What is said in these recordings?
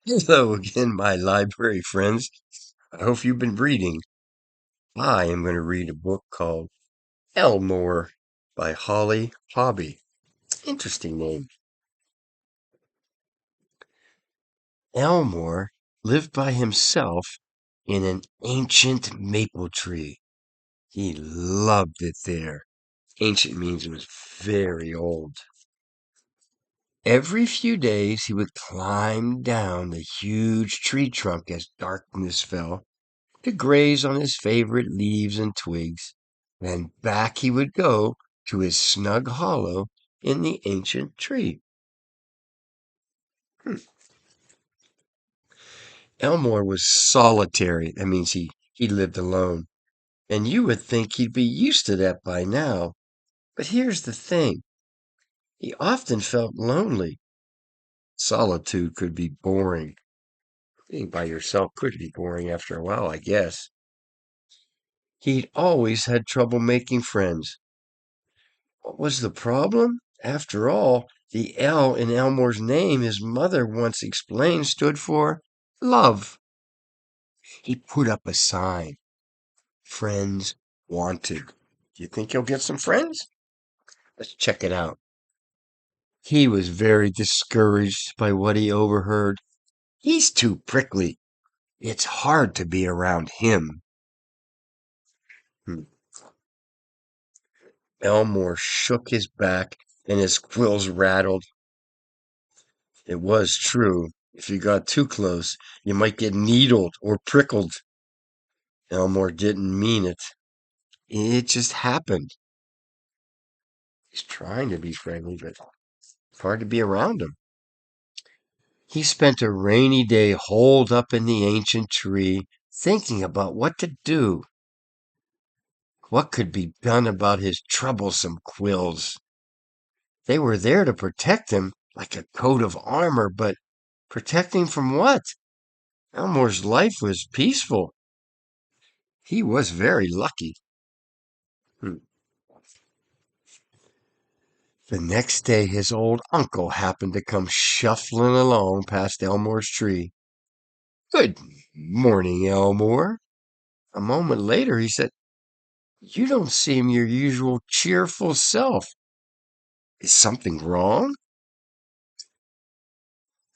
Hello again, my library friends. I hope you've been reading. I am going to read a book called Elmore by Holly Hobby. Interesting name. Elmore lived by himself in an ancient maple tree. He loved it there. Ancient means it was very old. Every few days he would climb down the huge tree trunk as darkness fell to graze on his favorite leaves and twigs. Then back he would go to his snug hollow in the ancient tree. Hmm. Elmore was solitary. That means he lived alone. And you would think he'd be used to that by now. But here's the thing. He often felt lonely. Solitude could be boring. Being by yourself could be boring after a while, I guess. He'd always had trouble making friends. What was the problem? After all, the L in Elmore's name his mother once explained stood for love. He put up a sign, friends wanted. Do you think he'll get some friends? Let's check it out. He was very discouraged by what he overheard. He's too prickly. It's hard to be around him. Hmm. Elmore shook his back and his quills rattled. It was true. If you got too close, you might get needled or prickled. Elmore didn't mean it. It just happened. He's trying to be friendly, but it's hard to be around him. He spent a rainy day holed up in the ancient tree, thinking about what to do. What could be done about his troublesome quills? They were there to protect him like a coat of armor, but protecting from what? Elmore's life was peaceful. He was very lucky. Hmm. The next day his old uncle happened to come shuffling along past Elmore's tree. "Good morning, Elmore." A moment later he said, "You don't seem your usual cheerful self. Is something wrong?"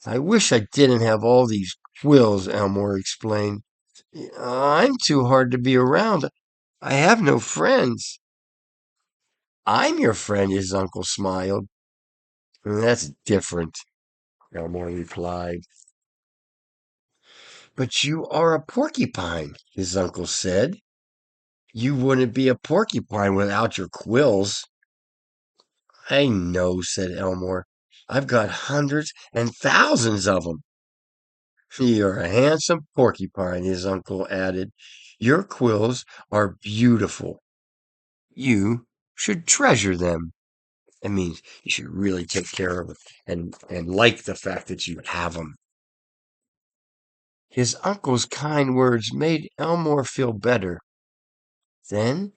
"I wish I didn't have all these quills," Elmore explained. "I'm too hard to be around. I have no friends." "I'm your friend," his uncle smiled. "That's different," Elmore replied. "But you are a porcupine," his uncle said. "You wouldn't be a porcupine without your quills." "I know," said Elmore. "I've got hundreds and thousands of them." "You're a handsome porcupine," his uncle added. "Your quills are beautiful. You should treasure them." That means you should really take care of it and like the fact that you have them. His uncle's kind words made Elmore feel better. Then,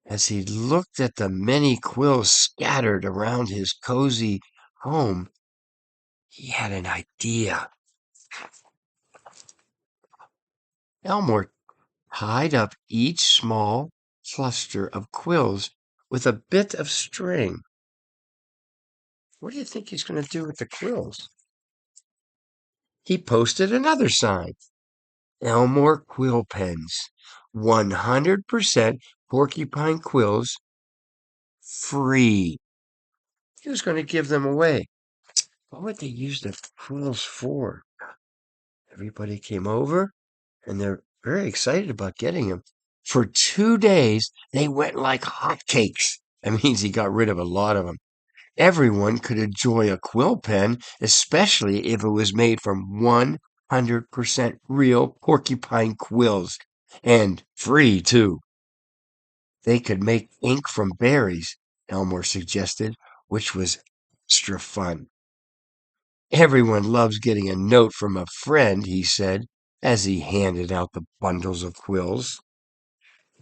as he looked at the many quills scattered around his cozy home, he had an idea. Elmore tied up each small cluster of quills with a bit of string. What do you think he's going to do with the quills? He posted another sign. Elmore quill pens. 100% porcupine quills free. He was going to give them away. What would they use the quills for? Everybody came over and they're very excited about getting them. For 2 days, they went like hotcakes. That means he got rid of a lot of them. Everyone could enjoy a quill pen, especially if it was made from 100% real porcupine quills. And free, too. They could make ink from berries, Elmore suggested, which was extra fun. "Everyone loves getting a note from a friend," he said, as he handed out the bundles of quills.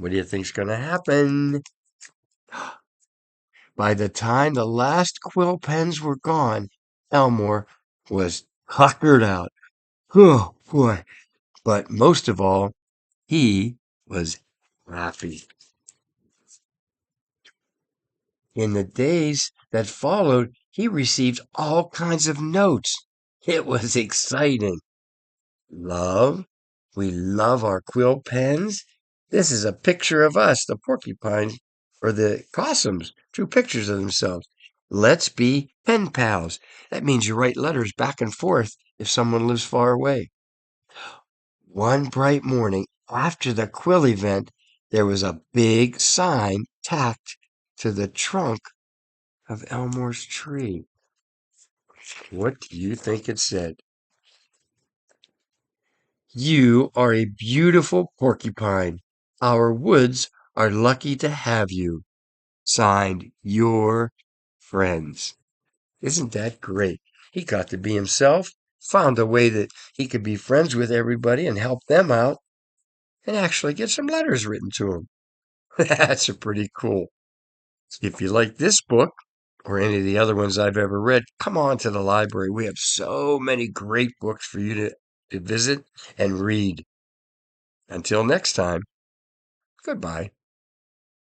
What do you think's going to happen? By the time the last quill pens were gone, Elmore was tuckered out. Oh, boy. But most of all, he was happy. In the days that followed, he received all kinds of notes. It was exciting. Love, we love our quill pens. This is a picture of us, the porcupines, or the possums, two pictures of themselves. Let's be pen pals. That means you write letters back and forth if someone lives far away. One bright morning after the quill event, there was a big sign tacked to the trunk of Elmore's tree. What do you think it said? You are a beautiful porcupine. Our woods are lucky to have you. Signed, your friends. Isn't that great? He got to be himself, found a way that he could be friends with everybody and help them out, and actually get some letters written to him. That's a pretty cool. If you like this book or any of the other ones I've ever read, come on to the library. We have so many great books for you to visit and read. Until next time, goodbye.